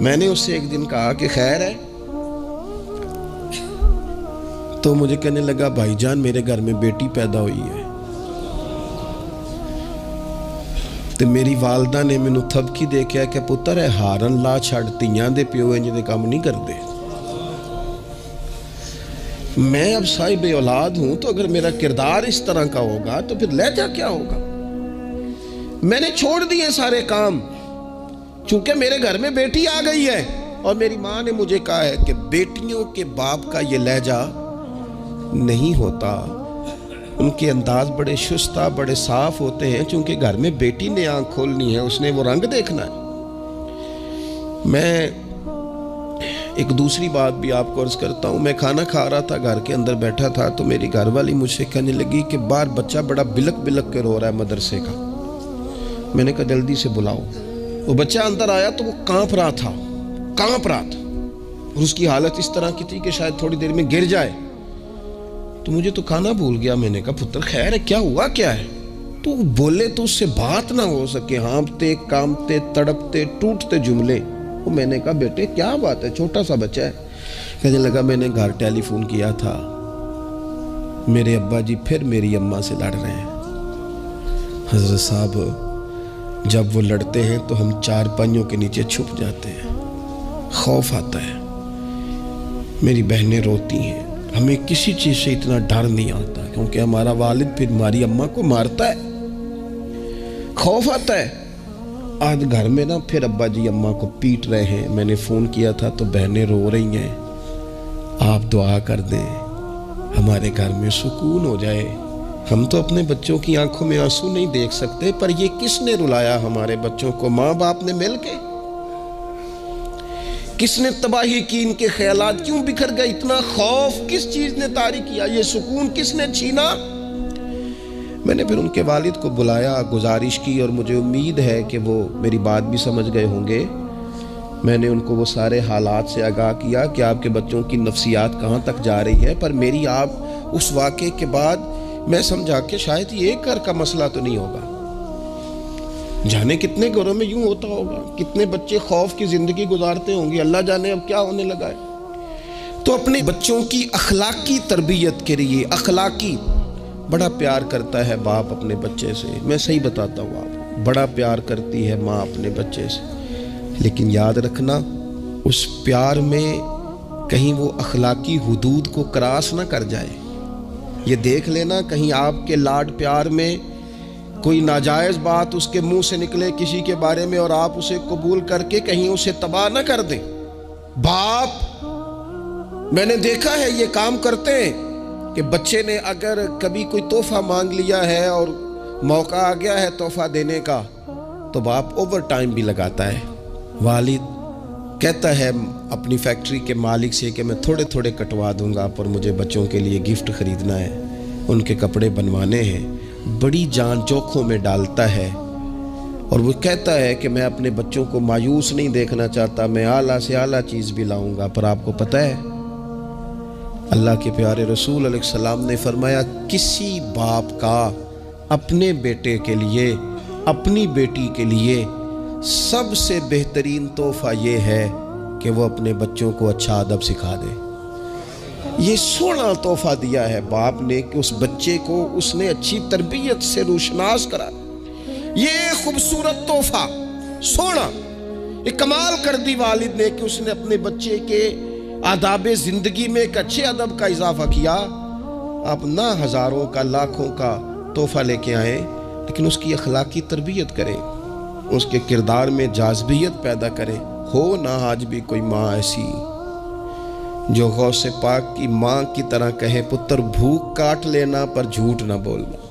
میں نے اس سے ایک دن کہا کہ خیر ہے، تو مجھے کہنے لگا بھائی جان میرے گھر میں بیٹی پیدا ہوئی ہے، تو میری والدہ نے مینوں تھبکی دے کے کہ پتر ہے ہارن لا چھڑ تیاں دے پیو انج دے کام نہیں کردے۔ میں اب صاحب اولاد ہوں، تو اگر میرا کردار اس طرح کا ہوگا تو پھر لہجہ کیا ہوگا؟ میں نے چھوڑ دیے سارے کام، چونکہ میرے گھر میں بیٹی آ گئی ہے، اور میری ماں نے مجھے کہا ہے کہ بیٹیوں کے باپ کا یہ لہجہ نہیں ہوتا، ان کے انداز بڑے شستہ بڑے صاف ہوتے ہیں، چونکہ گھر میں بیٹی نے آنکھ کھولنی ہے، اس نے وہ رنگ دیکھنا ہے۔ میں ایک دوسری بات بھی آپ کو عرض کرتا ہوں، میں کھانا کھا رہا تھا، گھر کے اندر بیٹھا تھا، تو میری گھر والی مجھ سے کہنے لگی کہ باہر بچہ بڑا بلک بلک کے رو رہا ہے مدرسے کا۔ میں نے کہا جلدی سے بلاؤ۔ وہ بچہ اندر آیا تو وہ کانپ رہا تھا، اور اس کی حالت اس طرح کی تھی کہ شاید تھوڑی دیر میں گر جائے۔ تو مجھے تو کھانا بھول گیا، میں نے کہا پتر خیر ہے، کیا ہوا کیا ہے؟ تو بولے تو اس سے بات نہ ہو سکے، ہانپتے کانپتے تڑپتے ٹوٹتے جملے۔ میں نے کہا بیٹے کیا بات ہے، چھوٹا سا بچہ ہے۔ کہنے لگا میں نے گھر ٹیلی فون کیا تھا، میرے ابا جی پھر میری اماں سے لڑ رہے ہیں۔ حضرت صاحب جب وہ لڑتے ہیں تو ہم چار پائیوں کے نیچے چھپ جاتے ہیں، خوف آتا ہے، میری بہنیں روتی ہیں، ہمیں کسی چیز سے اتنا ڈر نہیں آتا، کیونکہ ہمارا والد پھر ہماری اماں کو مارتا ہے، خوف آتا ہے۔ آج گھر میں نا پھر ابا جی اماں کو پیٹ رہے ہیں، میں نے فون کیا تھا تو بہنیں رو رہی ہیں، آپ دعا کر دیں ہمارے گھر میں سکون ہو جائے۔ ہم تو اپنے بچوں کی آنکھوں میں آنسو نہیں دیکھ سکتے، پر یہ کس نے رلایا ہمارے بچوں کو؟ ماں باپ نے مل کے؟ کس نے تباہی کی؟ ان کے خیالات کیوں بکھر گئے؟ اتنا خوف کس چیز نے طاری کیا؟ یہ سکون کس نے چھینا؟ میں نے پھر ان کے والد کو بلایا، گزارش کی، اور مجھے امید ہے کہ وہ میری بات بھی سمجھ گئے ہوں گے۔ میں نے ان کو وہ سارے حالات سے آگاہ کیا کہ آپ کے بچوں کی نفسیات کہاں تک جا رہی ہے، پر میری آپ اس واقعے کے بعد میں سمجھا کہ شاید یہ ایک گھر کا مسئلہ تو نہیں ہوگا، جانے کتنے گھروں میں یوں ہوتا ہوگا، کتنے بچے خوف کی زندگی گزارتے ہوں گے، اللہ جانے اب کیا ہونے لگا ہے۔ تو اپنے بچوں کی اخلاقی تربیت کے لیے، اخلاقی بڑا پیار کرتا ہے باپ اپنے بچے سے، میں صحیح بتاتا ہوں، آپ بڑا پیار کرتی ہے ماں اپنے بچے سے، لیکن یاد رکھنا اس پیار میں کہیں وہ اخلاقی حدود کو کراس نہ کر جائے۔ یہ دیکھ لینا کہیں آپ کے لاڈ پیار میں کوئی ناجائز بات اس کے منہ سے نکلے کسی کے بارے میں، اور آپ اسے قبول کر کے کہیں اسے تباہ نہ کر دیں۔ باپ میں نے دیکھا ہے یہ کام کرتے ہیں کہ بچے نے اگر کبھی کوئی تحفہ مانگ لیا ہے اور موقع آ گیا ہے تحفہ دینے کا، تو باپ اوور ٹائم بھی لگاتا ہے۔ والد کہتا ہے اپنی فیکٹری کے مالک سے کہ میں تھوڑے تھوڑے کٹوا دوں گا، پر مجھے بچوں کے لیے گفٹ خریدنا ہے، ان کے کپڑے بنوانے ہیں، بڑی جان جوکھوں میں ڈالتا ہے، اور وہ کہتا ہے کہ میں اپنے بچوں کو مایوس نہیں دیکھنا چاہتا، میں اعلیٰ سے اعلیٰ چیز بھی لاؤں گا۔ پر آپ کو پتہ ہے اللہ کے پیارے رسول علیہ السلام نے فرمایا کسی باپ کا اپنے بیٹے کے لیے، اپنی بیٹی کے لیے سب سے بہترین تحفہ یہ ہے کہ وہ اپنے بچوں کو اچھا ادب سکھا دے۔ یہ سونا تحفہ دیا ہے باپ نے کہ اس بچے کو اس نے اچھی تربیت سے روشناس کرا۔ یہ خوبصورت تحفہ سونا، ایک کمال کر دی والد نے کہ اس نے اپنے بچے کے آداب زندگی میں ایک اچھے ادب کا اضافہ کیا۔ آپ نہ ہزاروں کا لاکھوں کا تحفہ لے کے آئیں، لیکن اس کی اخلاقی تربیت کریں، اس کے کردار میں جاذبیت پیدا کریں۔ ہو نہ آج بھی کوئی ماں ایسی جو غوث پاک کی ماں کی طرح کہے پتر بھوک کاٹ لینا پر جھوٹ نہ بولنا۔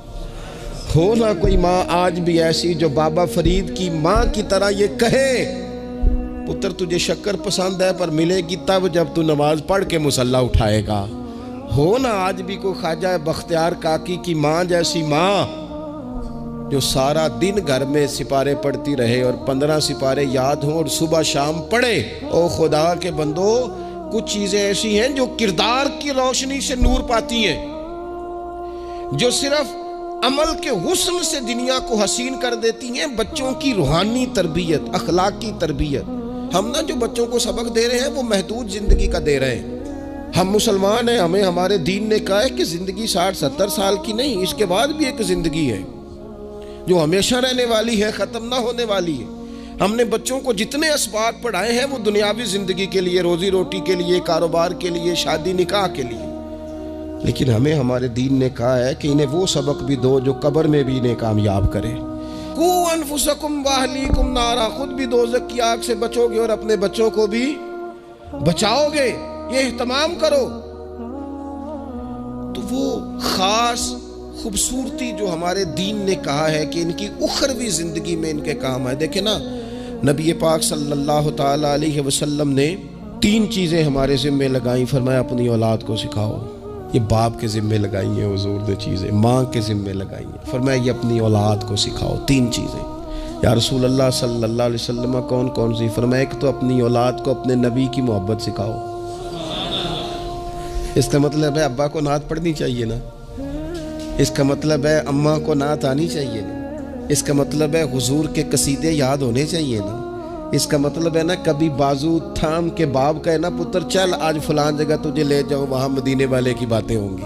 ہو نہ کوئی ماں آج بھی ایسی جو بابا فرید کی ماں کی طرح یہ کہے پتر تجھے شکر پسند ہے پر ملے گی تب جب تو نماز پڑھ کے مصلی اٹھائے گا۔ ہو نہ آج بھی کوئی خواجہ بختیار کاکی کی ماں جیسی ماں جو سارا دن گھر میں سپارے پڑھتی رہے اور 15 سپارے یاد ہوں اور صبح شام پڑھے۔ او خدا کے بندو، کچھ چیزیں ایسی ہیں جو کردار کی روشنی سے نور پاتی ہیں، جو صرف عمل کے حسن سے دنیا کو حسین کر دیتی ہیں۔ بچوں کی روحانی تربیت، اخلاقی تربیت، ہم نا جو بچوں کو سبق دے رہے ہیں وہ محدود زندگی کا دے رہے ہیں. ہم مسلمان ہیں, ہمیں ہمارے دین نے کہا ہے کہ زندگی 60-70 سال کی نہیں, اس کے بعد بھی ایک زندگی ہے جو ہمیشہ رہنے والی ہے, ختم نہ ہونے والی ہے. ہم نے بچوں کو جتنے اسباق پڑھائے ہیں وہ دنیاوی زندگی کے لیے, روزی روٹی کے لیے, کاروبار کے لیے, شادی نکاح کے لیے. لیکن ہمیں ہمارے دین نے کہا ہے کہ انہیں وہ سبق بھی دو جو قبر میں بھی انہیں کامیاب کرے. قُوْ أَنفُسَكُمْ وَأَهْلِيكُمْ نَارًا, خود بھی دوزخ کی آگ سے بچو گے اور اپنے بچوں کو بھی بچاؤ گے, یہ اہتمام کرو. تو وہ خاص خوبصورتی جو ہمارے دین نے کہا ہے کہ ان کی اخروی زندگی میں ان کے کام ہے. دیکھیں نا, نبی پاک صلی اللہ تعالی علیہ وسلم نے 3 چیزیں ہمارے ذمے لگائیں. فرمایا اپنی اولاد کو سکھاؤ. یہ باپ کے ذمے لگائی ہیں حضور نے چیزیں, ماں کے ذمے لگائی ہیں. فرمایا یہ اپنی اولاد کو سکھاؤ. 3 چیزیں. یا رسول اللہ صلی اللہ علیہ وسلم کون کون سی؟ فرمایا ایک تو اپنی اولاد کو اپنے نبی کی محبت سکھاؤ. اس کا مطلب ہے ابا کو نعت پڑھنی چاہیے نا, اس کا مطلب ہے اماں کو نعت آنی چاہیے نا, اس کا مطلب ہے حضور کے قصیدے یاد ہونے چاہیے نا, اس کا مطلب ہے نا کبھی بازو تھام کے باپ کا ہے نا, پتر چل آج فلان جگہ تجھے لے جاؤں, وہاں مدینے والے کی باتیں ہوں گی.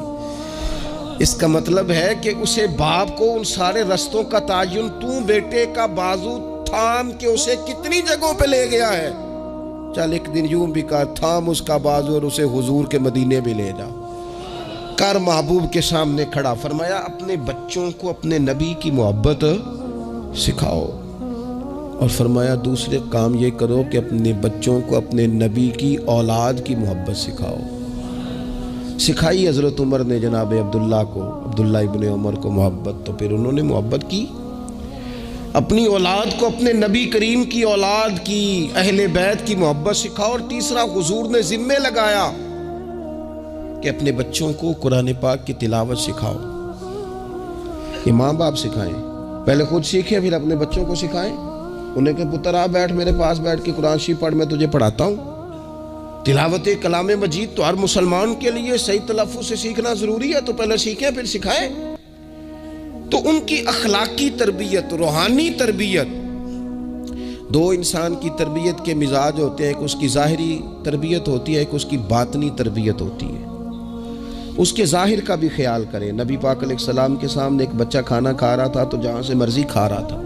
اس کا مطلب ہے کہ اسے باپ کو ان سارے رستوں کا تعین تو بیٹے کا بازو تھام کے اسے کتنی جگہوں پہ لے گیا ہے. چل ایک دن یوں بھی کہا, تھام اس کا بازو اور اسے حضور کے مدینے بھی لے جا کر, محبوب کے سامنے کھڑا. فرمایا اپنے بچوں کو اپنے نبی کی محبت سکھاؤ. اور فرمایا دوسرے کام یہ کرو کہ اپنے بچوں کو اپنے نبی کی اولاد کی محبت سکھاؤ. سکھائی حضرت عمر نے جناب عبداللہ ابن عمر کو محبت, تو پھر انہوں نے محبت کی. اپنی اولاد کو اپنے نبی کریم کی اولاد کی, اہل بیت کی محبت سکھاؤ. اور تیسرا حضور نے ذمہ لگایا کہ اپنے بچوں کو قرآن پاک کی تلاوت سکھاؤ. یہ ماں باپ سکھائیں, پہلے خود سیکھیں پھر اپنے بچوں کو سکھائیں. انہیں کہ پتر آ بیٹھ میرے پاس بیٹھ کے قرآن شریف پڑھ, میں تجھے پڑھاتا ہوں. تلاوت کلام مجید تو ہر مسلمان کے لیے صحیح تلفظ سے سیکھنا ضروری ہے, تو پہلے سیکھیں پھر سکھائیں. تو ان کی اخلاقی تربیت, روحانی تربیت, 2 انسان کی تربیت کے مزاج ہوتے ہیں. ایک اس کی ظاہری تربیت ہوتی ہے, ایک اس کی باطنی تربیت ہوتی ہے. اس کے ظاہر کا بھی خیال کریں. نبی پاک علیہ السلام کے سامنے ایک بچہ کھانا کھا رہا تھا, تو جہاں سے مرضی کھا رہا تھا,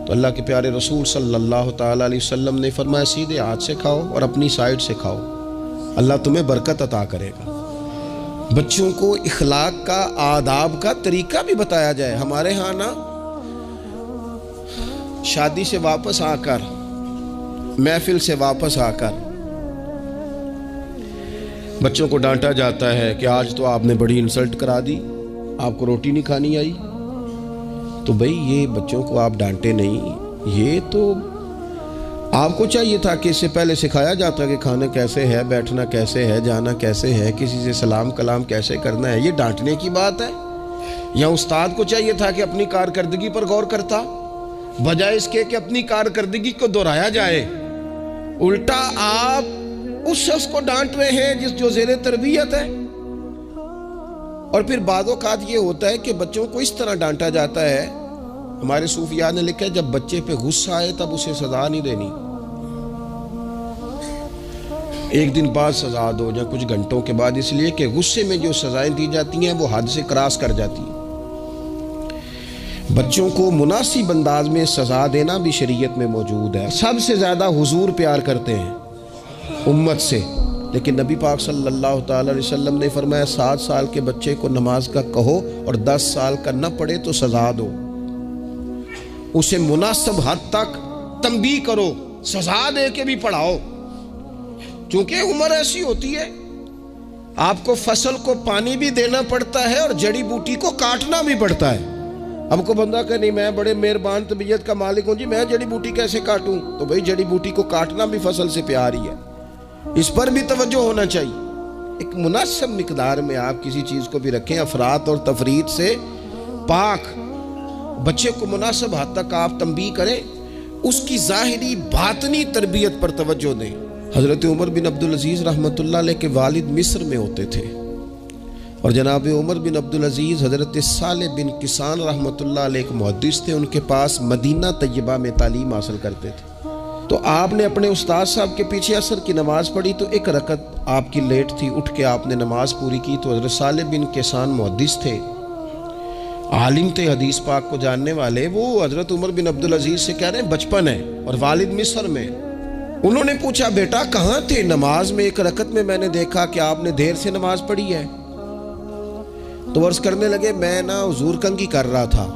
تو اللہ کے پیارے رسول صلی اللہ تعالی علیہ وسلم نے فرمایا سیدھے ہاتھ سے کھاؤ اور اپنی سائیڈ سے کھاؤ, اللہ تمہیں برکت عطا کرے گا. بچوں کو اخلاق کا, آداب کا طریقہ بھی بتایا جائے. ہمارے ہاں نا شادی سے واپس آ کر, محفل سے واپس آ کر بچوں کو ڈانٹا جاتا ہے کہ آج تو آپ نے بڑی انسلٹ کرا دی, آپ کو روٹی نہیں کھانی آئی. تو بھئی یہ بچوں کو آپ ڈانٹے نہیں, یہ تو آپ کو چاہیے تھا کہ اس سے پہلے سکھایا جاتا کہ کھانا کیسے ہے, بیٹھنا کیسے ہے, جانا کیسے ہے, کسی سے سلام کلام کیسے کرنا ہے. یہ ڈانٹنے کی بات ہے؟ یا استاد کو چاہیے تھا کہ اپنی کارکردگی پر غور کرتا, بجائے اس کے کہ اپنی کارکردگی کو دہرایا جائے. الٹا آپ اس شخص کو ڈانٹ رہے ہیں جو زیر تربیت ہے. اور پھر بعض اوقات یہ ہوتا ہے کہ بچوں کو اس طرح ڈانٹا جاتا ہے, ہمارے صوفیاء نے لکھا ہے جب بچے پہ غصہ آئے تب اسے سزا نہیں دینی, ایک دن بعد سزا دو یا کچھ گھنٹوں کے بعد, اس لیے کہ غصے میں جو سزائیں دی جاتی ہیں وہ حد سے کراس کر جاتی ہیں. بچوں کو مناسب انداز میں سزا دینا بھی شریعت میں موجود ہے. سب سے زیادہ حضور پیار کرتے ہیں امت سے, لیکن نبی پاک صلی اللہ تعالی علیہ وسلم نے فرمایا 7 سال کے بچے کو نماز کا کہو اور 10 سال کا نہ پڑھے تو سزا دو. اسے مناسب حد تک تنبیہ کرو, سزا دے کے بھی پڑھاؤ. چونکہ عمر ایسی ہوتی ہے, آپ کو فصل کو پانی بھی دینا پڑتا ہے اور جڑی بوٹی کو کاٹنا بھی پڑتا ہے. اب کو بندہ کہ نہیں میں بڑے مہربان طبیعت کا مالک ہوں جی, میں جڑی بوٹی کیسے کاٹوں؟ تو بھئی جڑی بوٹی کو کاٹنا بھی فصل سے پیار ہی ہے, اس پر بھی توجہ ہونا چاہیے. ایک مناسب مقدار میں آپ کسی چیز کو بھی رکھیں, افراط اور تفریط سے پاک. بچے کو مناسب حد تک آپ تنبیہ کریں, اس کی ظاہری باطنی تربیت پر توجہ دیں. حضرت عمر بن عبدالعزیز رحمۃ اللہ علیہ کے والد مصر میں ہوتے تھے, اور جناب عمر بن عبدالعزیز حضرت صالح بن کسان رحمۃ اللہ علیہ ایک محدث تھے, ان کے پاس مدینہ طیبہ میں تعلیم حاصل کرتے تھے. تو آپ نے اپنے استاد صاحب کے پیچھے عصر کی نماز پڑھی تو ایک رکعت آپ کی لیٹ تھی، اٹھ کے آپ نے نماز پوری کی تو حضرت صالح بن کیسان محدث تھے، عالم تھے، حدیث پاک کو جاننے والے، وہ حضرت عمر بن عبدالعزیز سے کہہ رہے ہیں بچپن ہے اور والد مصر میں۔ انہوں نے پوچھا بیٹا کہاں تھے؟ نماز میں ایک رکعت میں نے دیکھا کہ آپ نے دیر سے نماز پڑھی ہے۔ تو عرض کرنے لگے میں حضور کنگھی کر رہا تھا۔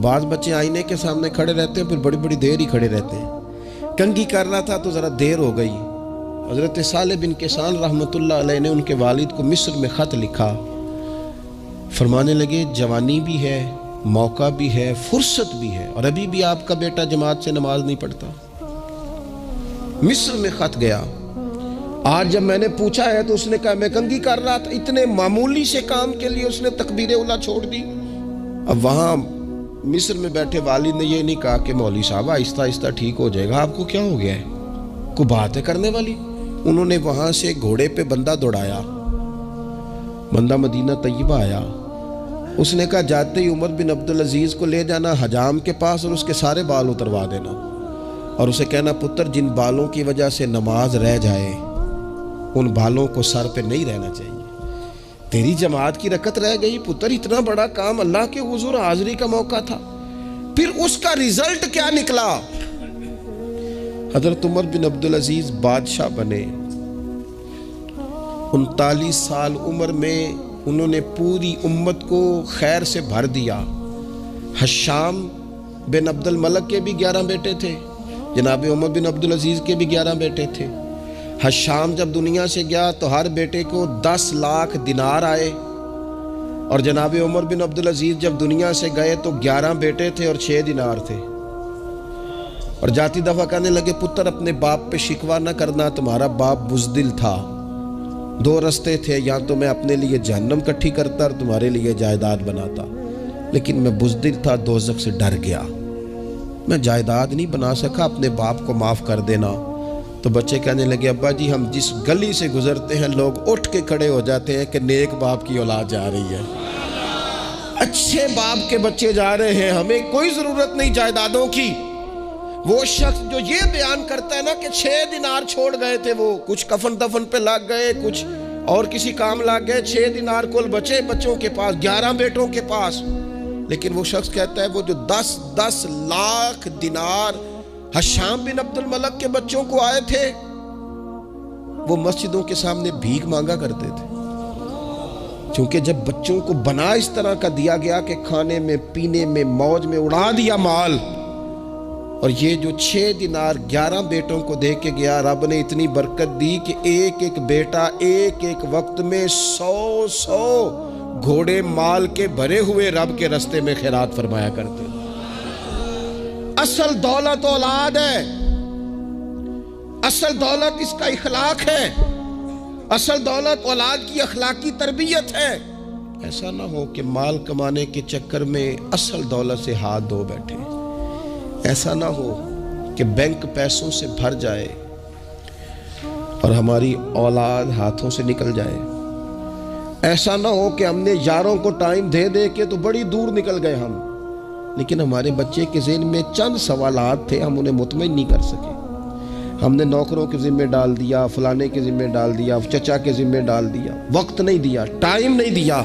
بعض بچے آئینے کے سامنے کھڑے رہتے ہیں پھر بڑی بڑی دیر ہی کھڑے رہتے ہیں، کنگھی کر رہا تھا تو ذرا دیر ہو گئی۔ حضرت صالح بن کیسان رحمۃ اللہ علیہ نے ان کے والد کو مصر میں خط لکھا، فرمانے لگے جوانی بھی ہے، موقع بھی ہے، فرصت بھی ہے، اور ابھی بھی آپ کا بیٹا جماعت سے نماز نہیں پڑھتا۔ مصر میں خط گیا، آج جب میں نے پوچھا ہے تو اس نے کہا میں کنگھی کر رہا تھا۔ اتنے معمولی سے کام کے لیے اس نے تکبیر اولیٰ چھوڑ دی۔ اب وہاں مصر میں بیٹھے والد نے یہ نہیں کہا کہ مولوی صاحب آہستہ آہستہ ٹھیک ہو جائے گا، آپ کو کیا ہو گیا ہے، کوئی بات ہے کرنے والی؟ انہوں نے وہاں سے گھوڑے پہ بندہ دوڑایا، بندہ مدینہ طیبہ آیا، اس نے کہا جاتے ہی عمر بن عبدالعزیز کو لے جانا حجام کے پاس اور اس کے سارے بال اتروا دینا، اور اسے کہنا پتر جن بالوں کی وجہ سے نماز رہ جائے ان بالوں کو سر پہ نہیں رہنا چاہیے، تیری جماعت کی رکعت رہ گئی پتر، اتنا بڑا کام، اللہ کے حضور حاضری کا موقع تھا۔ پھر اس کا ریزلٹ کیا نکلا؟ حضرت عمر بن عبدالعزیز بادشاہ بنے، 39 سال عمر میں انہوں نے پوری امت کو خیر سے بھر دیا۔ حشام بن عبد الملک کے بھی 11 بیٹے تھے، جناب عمر بن عبدالعزیز کے بھی 11 بیٹے تھے۔ حشام جب دنیا سے گیا تو ہر بیٹے کو 10 لاکھ دینار آئے، اور جناب عمر بن عبدالعزیز جب دنیا سے گئے تو 11 بیٹے تھے اور 6 دینار تھے، اور جاتی دفعہ کہنے لگے پتر اپنے باپ پہ شکوہ نہ کرنا، تمہارا باپ بزدل تھا، 2 رستے تھے، یا تو میں اپنے لیے جہنم کٹھی کرتا اور تمہارے لیے جائیداد بناتا، لیکن میں بزدل تھا، دوزخ سے ڈر گیا، میں جائیداد نہیں بنا سکا، اپنے باپ کو معاف کر دینا۔ تو بچے کہنے لگے ابا جی ہم جس گلی سے گزرتے ہیں لوگ اٹھ کے کھڑے ہو جاتے ہیں کہ نیک باپ کی اولاد جا رہی ہے، اچھے باپ کے بچے جا رہے ہیں، ہمیں کوئی ضرورت نہیں جائیدادوں کی۔ وہ شخص جو یہ بیان کرتا ہے نا کہ 6 دینار چھوڑ گئے تھے، وہ کچھ کفن دفن پہ لگ گئے، کچھ اور کسی کام لگ گئے، 6 دینار کل بچے بچوں کے پاس، 11 بیٹوں کے پاس، لیکن وہ شخص کہتا ہے وہ جو 10 لاکھ دینار حشام بن عبد الملک کے بچوں کو آئے تھے، وہ مسجدوں کے سامنے بھیک مانگا کرتے تھے، چونکہ جب بچوں کو بنا اس طرح کا دیا گیا کہ کھانے میں پینے میں موج میں اڑا دیا مال، اور یہ جو 6 دینار 11 بیٹوں کو دے کے گیا، رب نے اتنی برکت دی کہ ایک ایک بیٹا ایک ایک وقت میں 100 گھوڑے مال کے بھرے ہوئے رب کے رستے میں خیرات فرمایا کرتے۔ اصل دولت اولاد ہے، اصل دولت اس کا اخلاق ہے، اصل دولت اولاد کی اخلاقی تربیت ہے۔ ایسا نہ ہو کہ مال کمانے کے چکر میں اصل دولت سے ہاتھ دھو بیٹھے، ایسا نہ ہو کہ بینک پیسوں سے بھر جائے اور ہماری اولاد ہاتھوں سے نکل جائے، ایسا نہ ہو کہ ہم نے یاروں کو ٹائم دے دے کے تو بڑی دور نکل گئے ہم، لیکن ہمارے بچے کے ذہن میں چند سوالات تھے، ہم انہیں مطمئن نہیں کر سکے، ہم نے نوکروں کے ذمہ ڈال دیا، فلانے کے ذمہ ڈال دیا، چچا کے ذمہ ڈال دیا، وقت نہیں دیا، ٹائم نہیں دیا۔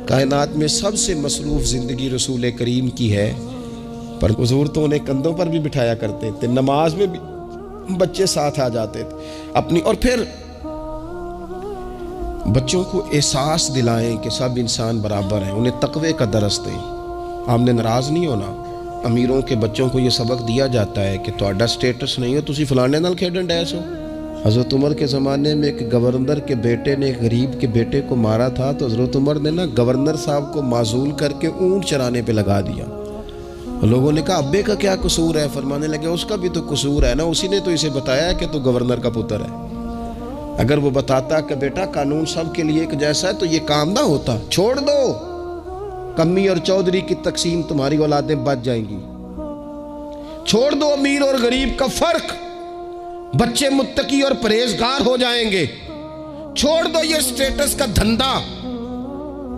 کائنات میں سب سے مصروف زندگی رسول کریم کی ہے، پر حضور تو انہیں کندھوں پر بھی بٹھایا کرتے تھے، نماز میں بھی بچے ساتھ آ جاتے تھے اپنی، اور پھر بچوں کو احساس دلائیں کہ سب انسان برابر ہیں، انہیں تقوی کا درس دیں۔ ہم نے ناراض نہیں ہونا، امیروں کے بچوں کو یہ سبق دیا جاتا ہے کہ تہاڈا سٹیٹس نہیں ہے تسی فلانے نال کھیڈن ڈیس ہو۔ حضرت عمر کے زمانے میں ایک گورنر کے بیٹے نے ایک غریب کے بیٹے کو مارا تھا، تو حضرت عمر نے گورنر صاحب کو معزول کر کے اونٹ چرانے پہ لگا دیا۔ لوگوں نے کہا ابے کا کیا قصور ہے؟ فرمانے لگے اس کا بھی تو قصور ہے نا، اسی نے تو اسے بتایا کہ تو گورنر کا پتر ہے، اگر وہ بتاتا کہ بیٹا قانون سب کے لیے ایک جیسا ہے تو یہ کام نہ ہوتا، چھوڑ دو، کمی اور چودھری کی تقسیم تمہاری اولادیں بچ جائیں گی، چھوڑ دو امیر اور غریب کا فرق، بچے متقی اور پرہیزگار ہو جائیں گے، چھوڑ دو یہ سٹیٹس کا دھندا،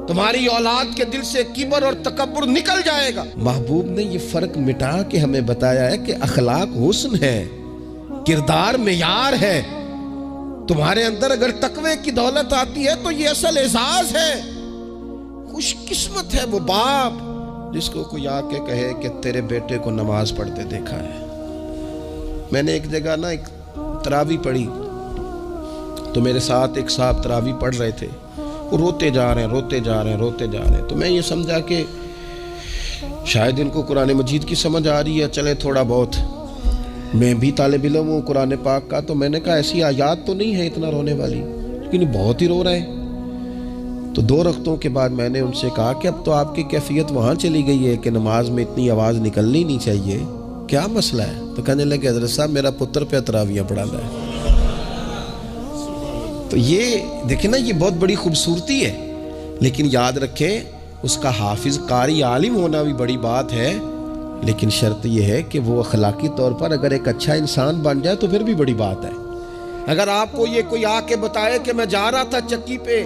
تمہاری اولاد کے دل سے کبر اور تکبر نکل جائے گا۔ محبوب نے یہ فرق مٹا کے ہمیں بتایا ہے کہ اخلاق حسن ہے، کردار معیار ہے۔ تمہارے اندر اگر تقوی کی دولت آتی ہے تو یہ اصل اعزاز ہے۔ خوش قسمت ہے وہ باپ جس کو کوئی آ کے کہے کہ تیرے بیٹے کو نماز پڑھتے دیکھا ہے۔ میں نے ایک جگہ ایک تراویح پڑھی تو میرے ساتھ ایک صاحب تراویح پڑھ رہے تھے، وہ روتے جا رہے ہیں۔ تو میں یہ سمجھا کہ شاید ان کو قرآن مجید کی سمجھ آ رہی ہے، چلے تھوڑا بہت، میں بھی طالب علم ہوں قرآن پاک کا، تو میں نے کہا ایسی آیات تو نہیں ہے اتنا رونے والی، لیکن بہت ہی رو رہے ہیں۔ تو 2 رکعتوں کے بعد میں نے ان سے کہا کہ اب تو آپ کی کیفیت وہاں چلی گئی ہے کہ نماز میں اتنی آواز نکلنی نہیں چاہیے، کیا مسئلہ ہے؟ تو کہنے لگے حضرت صاحب میرا پتر پہ تراویح پڑھانا ہے۔ تو یہ دیکھیں نا، یہ بہت بڑی خوبصورتی ہے، لیکن یاد رکھیں اس کا حافظ قاری عالم ہونا بھی بڑی بات ہے، لیکن شرط یہ ہے کہ وہ اخلاقی طور پر اگر ایک اچھا انسان بن جائے تو پھر بھی بڑی بات ہے۔ اگر آپ کو یہ کوئی آ کے بتائے کہ میں جا رہا تھا چکی پہ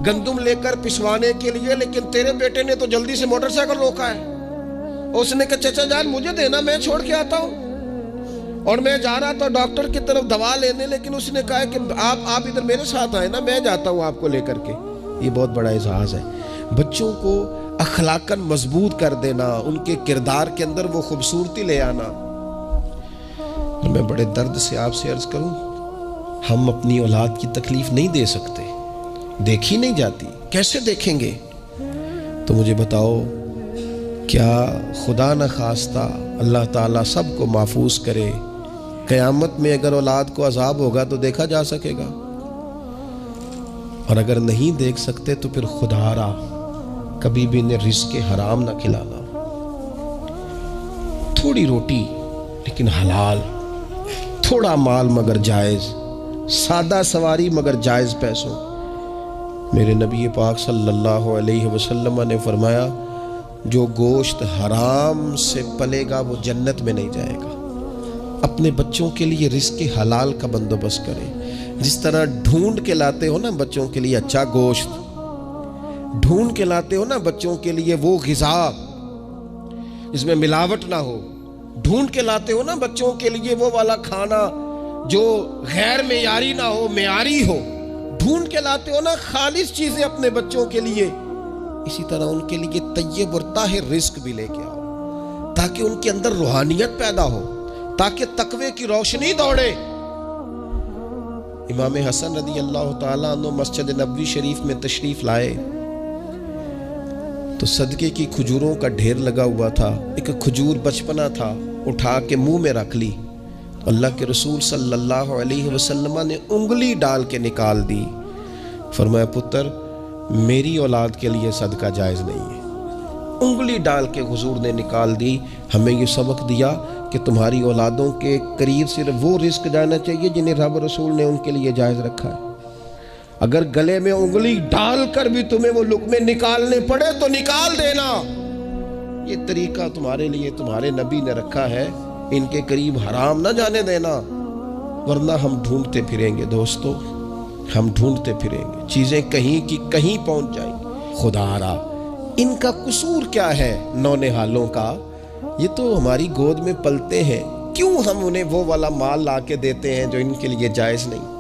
گندم لے کر پسوانے کے لیے، لیکن تیرے بیٹے نے تو جلدی سے موٹر سائیکل روکا ہے، اس نے کہا چچا جان مجھے دینا، میں چھوڑ کے آتا ہوں، اور میں جا رہا تھا ڈاکٹر کی طرف دوا لینے، لیکن اس نے کہا کہ آپ ادھر میرے ساتھ آئے نا، میں جاتا ہوں آپ کو لے کر کے۔ یہ بہت بڑا اعزاز ہے۔ بچوں کو اخلاقاً مضبوط کر دینا، ان کے کردار کے اندر وہ خوبصورتی لے آنا۔ میں بڑے درد سے آپ سے عرض کروں، ہم اپنی اولاد کی تکلیف نہیں دے سکتے، دیکھی نہیں جاتی، کیسے دیکھیں گے؟ تو مجھے بتاؤ، کیا خدا نخواستہ اللہ تعالیٰ سب کو محفوظ کرے، قیامت میں اگر اولاد کو عذاب ہوگا تو دیکھا جا سکے گا؟ اور اگر نہیں دیکھ سکتے تو پھر خدا را کبھی بھی انہیں رزق حرام نہ کھلانا، تھوڑی روٹی لیکن حلال، تھوڑا مال مگر جائز، سادہ سواری مگر جائز پیسوں۔ میرے نبی پاک صلی اللہ علیہ وسلم نے فرمایا جو گوشت حرام سے پلے گا وہ جنت میں نہیں جائے گا۔ اپنے بچوں کے لیے رزق حلال کا بندوبست کریں، جس طرح ڈھونڈ کے لاتے ہو نا بچوں کے لیے اچھا گوشت، ڈھونڈ کے لاتے ہو نا بچوں کے لیے وہ غذا جس میں ملاوٹ نہ ہو، ڈھونڈ کے لاتے ہو نا بچوں کے لیے وہ والا کھانا جو غیر معیاری نہ ہو، معیاری ہو، ڈھونڈ کے لاتے ہو نا خالص چیزیں اپنے بچوں کے لیے، اسی طرح ان کے لیے طیب اور طاہر رزق بھی لے کے آؤ، تاکہ ان کے اندر روحانیت پیدا ہو، تاکہ تقوی کی روشنی دوڑے۔ امام حسن رضی اللہ تعالیٰ عنہ مسجد نبوی شریف میں تشریف لائے تو صدقے کی کھجوروں کا ڈھیر لگا ہوا تھا، ایک کھجور بچپنا تھا، اٹھا کے منہ میں رکھ لی، اللہ کے رسول صلی اللہ علیہ وسلم نے انگلی ڈال کے نکال دی، فرمایا پتر میری اولاد کے لیے صدقہ جائز نہیں ہے۔ انگلی ڈال کے حضور نے نکال دی، ہمیں یہ سبق دیا کہ تمہاری اولادوں کے قریب صرف وہ رزق جانا چاہیے جنہیں رب رسول نے ان کے لیے جائز رکھا ہے۔ اگر گلے میں انگلی ڈال کر بھی تمہیں وہ لقمے نکالنے پڑے تو نکال دینا، یہ طریقہ تمہارے لیے تمہارے نبی نے رکھا ہے، ان کے قریب حرام نہ جانے دینا، ورنہ ہم ڈھونڈتے پھریں گے دوستو، ہم ڈھونڈتے پھریں گے، چیزیں کہیں کی کہیں پہنچ جائیں گی۔ خدا را ان کا قصور کیا ہے نونہالوں کا؟ یہ تو ہماری گود میں پلتے ہیں، کیوں ہم انہیں وہ والا مال لا کے دیتے ہیں جو ان کے لیے جائز نہیں؟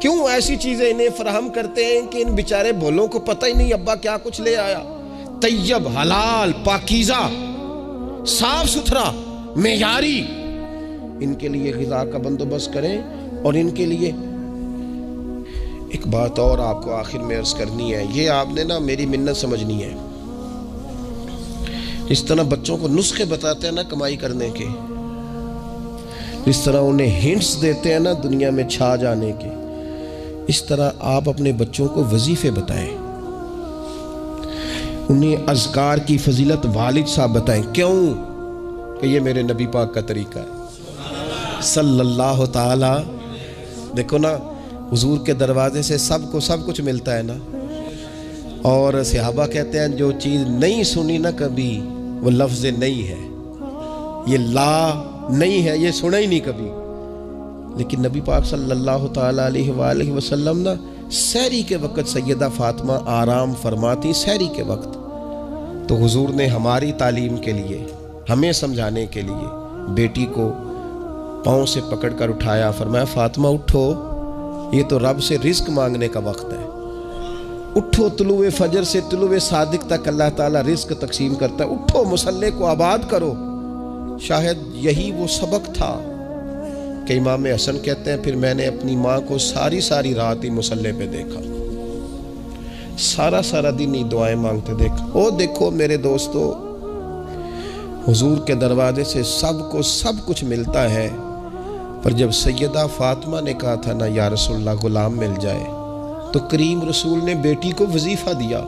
کیوں ایسی چیزیں انہیں فراہم کرتے ہیں کہ ان بیچارے بھولوں کو پتہ ہی نہیں ابا کیا کچھ لے آیا؟ طیب، حلال، پاکیزہ، صاف ستھرا، معیاری ان کے لیے غذا کا بندوبست کریں۔ اور ان کے لیے ایک بات اور آپ کو آخر میں عرض کرنی ہے، یہ آپ نے نا میری منت سمجھنی ہے۔ اس طرح بچوں کو نسخے بتاتے ہیں نا کمائی کرنے کے، اس طرح انہیں ہنٹس دیتے ہیں نا دنیا میں چھا جانے کے، اس طرح آپ اپنے بچوں کو وظیفے بتائیں، انہیں اذکار کی فضیلت والد صاحب بتائیں۔ کیوں؟ کہ یہ میرے نبی پاک کا طریقہ ہے صلی اللہ تعالی۔ دیکھو نا حضور کے دروازے سے سب کو سب کچھ ملتا ہے نا، اور صحابہ کہتے ہیں جو چیز نہیں سنی نا کبھی وہ لفظ نہیں ہے، یہ لا نہیں ہے، یہ سنا ہی نہیں کبھی، لیکن نبی پاک صلی اللہ تعالیٰ علیہ وآلہ وسلم نا سحری کے وقت سیدہ فاطمہ آرام فرماتی سحری کے وقت، تو حضور نے ہماری تعلیم کے لیے، ہمیں سمجھانے کے لیے بیٹی کو پاؤں سے پکڑ کر اٹھایا، فرمایا فاطمہ اٹھو، یہ تو رب سے رزق مانگنے کا وقت ہے، اٹھو، طلوع فجر سے طلوع صادق تک اللہ تعالیٰ رزق تقسیم کرتا ہے، اٹھو مصلے کو آباد کرو۔ شاید یہی وہ سبق تھا کہ امام حسن کہتے ہیں پھر میں نے اپنی ماں کو ساری رات ہی مصلے پہ دیکھا، سارا دن ہی دعائیں مانگتے دیکھا۔ او دیکھو میرے دوستو، حضور کے دروازے سے سب کو سب کچھ ملتا ہے، پر جب سیدہ فاطمہ نے کہا تھا نا یا رسول اللہ غلام مل جائے، تو کریم رسول نے بیٹی کو وظیفہ دیا۔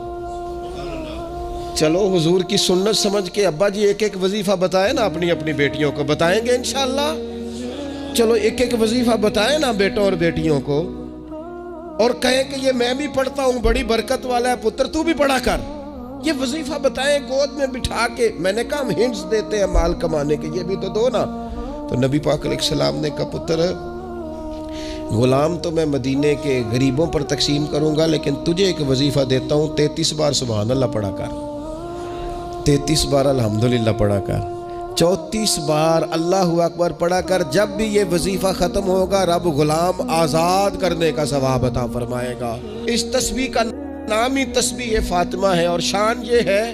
چلو حضور کی سنت سمجھ کے ابا جی ایک وظیفہ بتائیں نا اپنی بیٹیوں کو، بتائیں گے انشاءاللہ؟ چلو ایک وظیفہ بتائیں نا بیٹوں اور بیٹیوں کو، اور کہیں کہ یہ میں بھی پڑھتا ہوں، بڑی برکت والا ہے پتر، تو بھی پڑھا کر، یہ وظیفہ بتائیں گود میں بٹھا کے۔ میں نے کہا ہم ہنٹس دیتے ہیں مال کمانے کے، یہ بھی تو دو نا۔ تو نبی پاک علیہ السلام نے کہا پتر غلام تو میں مدینے کے غریبوں پر تقسیم کروں گا، لیکن تجھے ایک وظیفہ دیتا ہوں، 33 بار سبحان اللہ پڑھا کر، 33 بار الحمدللہ پڑھا کر، 34 بار اللہ اکبر پڑھا کر۔ جب بھی یہ وظیفہ ختم ہوگا رب غلام آزاد کرنے کا ثواب عطا فرمائے گا۔ اس تسبیح کا نام ہی تسبیح فاطمہ ہے، اور شان یہ ہے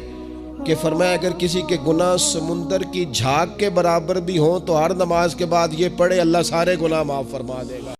کہ فرمایا اگر کسی کے گناہ سمندر کی جھاگ کے برابر بھی ہوں تو ہر نماز کے بعد یہ پڑھے، اللہ سارے گناہ معاف فرما دے گا۔